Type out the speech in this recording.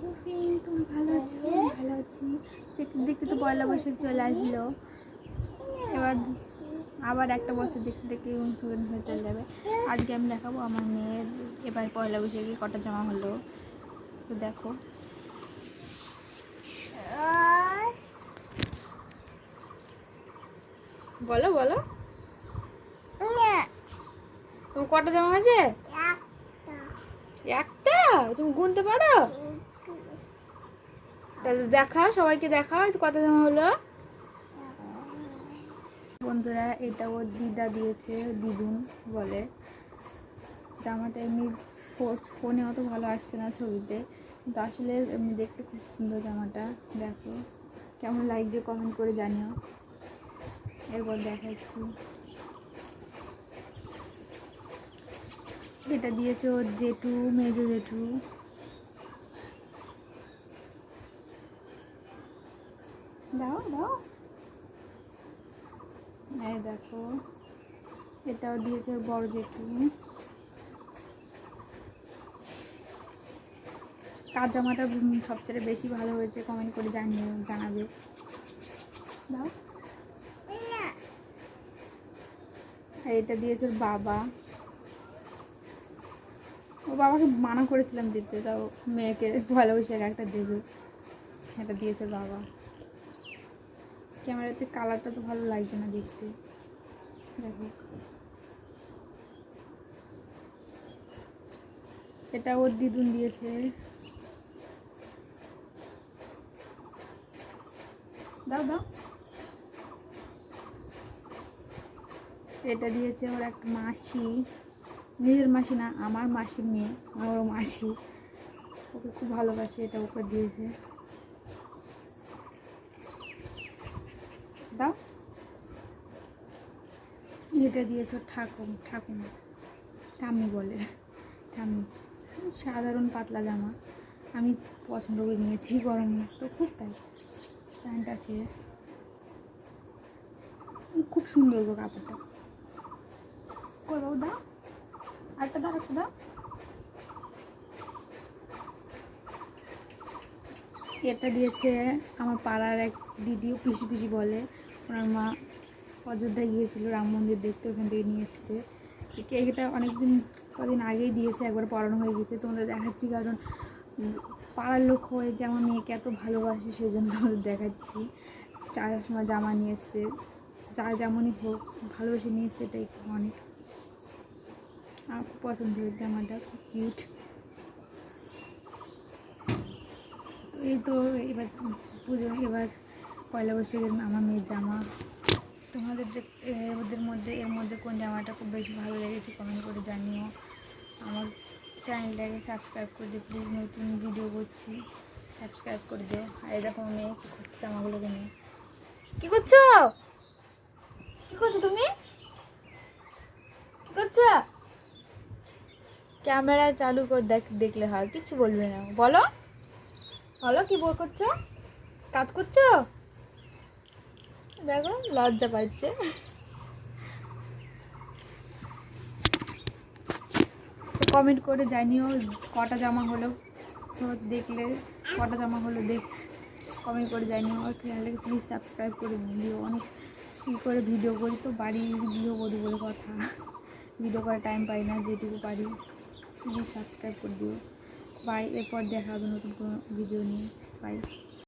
তুমি ভালো আছো? ভালো আছি। দেখতে দেখতে তো পয়লা বৈশাখ চলে আসলো। এবার আবার একটা বছর দেখতে দেখতে হয়ে চলে যাবে। আজকে আমি দেখাবো আমার মেয়ের এবার পয়লা বৈশাখে কটা জামা হলো। তো দেখো, বলো বলো তোমার কটা জামা হয়েছে? একটা? তুমি গুনতে পারো? তাহলে দেখাও, সবাইকে দেখাও কত জামা হলো। বন্ধুরা, এটা ওর দিদা দিয়েছে, দিদুন বলে। জামাটা এমনি ফোনে অত ভালো আসছে না ছবিতে, কিন্তু আসলে এমনি দেখতে খুব সুন্দর জামাটা। দেখো কেমন লাগছে কমেন্ট করে জানিও। এরপর দেখাচ্ছি, এটা দিয়েছে ওর জেঠু, মেজো জেঠু। দাও দাও, এই দেখো, এটাও দিয়েছে ওর বড় জেঠু। কার জামাটা সবচেয়ে বেশি ভালো হয়েছে কমেন্ট করে জানাবে। দাও। আর এটা দিয়েছে ওর বাবা। ও বাবাকে মানা করেছিলাম দিতে, তাও মেয়েকে পয়লা বৈশাখ একটা দেবে, এটা দিয়েছে বাবা। ক্যামেরাতে কালারটা তো ভালো লাগছে না দেখতে। দেখো, এটা ওর দিদুন দিয়েছে। দাও দাও। এটা দিয়েছে ওর একটা মাসি, নিজের মাসি না, আমার মাসির মেয়ে, আমার মাসি, ওকে খুব ভালোবাসে, এটা ওকে দিয়েছে। দাও। এটা দিয়েছে ওর ঠাকুমা, ঠাম্মি বলে, ঠাম্মি। সাধারণ পাতলা জামা, আমি পছন্দ করে নিয়েছি, গরম তো খুব, তাই প্যান্ট আছে, খুব সুন্দর গো কাপড়টা। করবো, দাও আরেকটা, দাও একটা দাও। এটা দিয়েছে আমার পাড়ার এক দিদিও, পিসি পিসি বলে, ওনার মা অযোধ্যায় গিয়েছিল রাম মন্দির দেখতে, ওখান থেকে নিয়ে এসছে। এটা কদিন আগেই দিয়েছে, একবার পড়ানো হয়ে গেছে। তোমাদের দেখাচ্ছি, কারণ পাড়ার লোক হয়ে যে আমার মেয়েকে এত ভালোবাসে, সেই জন্য তোমাদের দেখাচ্ছি। চার সময় জামা নিয়ে এসছে, যা যেমনই হোক ভালোবেসে নিয়ে এসছে, এটাই অনেক। আমার খুব পছন্দ হয়েছে জামাটা, খুব কিউট। তো এই তো এবার পুজো, এবার পয়লা বৈশাখের আমার মেয়ের জামা। তোমাদের যে এর মধ্যে কোন জামাটা খুব বেশি ভালো লেগেছে কমেন্ট করে জানিও। আমার চ্যানেলটাকে সাবস্ক্রাইব করে দিও প্লিজ, নতুন ভিডিও করছি, সাবস্ক্রাইব করে দিও। আর এই দেখো মেয়ে কী করছে, জামাগুলোকে নিয়ে। কী করছো? কী করছো তুমি? কী করছো? ক্যামেরা চালু করে দেখলে হয়, কিচ্ছু বলবে না। বলো বলো, কী করছো? কাজ করছো? দেখো লজ্জা পাচ্ছে। কমেন্ট করে জানিও কটা জামা হলো, দেখলে কটা জামা হলো কমেন্ট করে জানিও। আর চ্যানেলটাকে প্লিজ সাবস্ক্রাইব করে দিও। অনেক কী করে ভিডিও করি, তো বাড়ির গৃহবধূ বলে কথা, ভিডিও করার টাইম পাই না, যেটুকু পারি। প্লিজ সাবস্ক্রাইব করে দিও। বাই, এরপর দেখা হবে নতুন কোনো ভিডিও নিয়ে। বাই।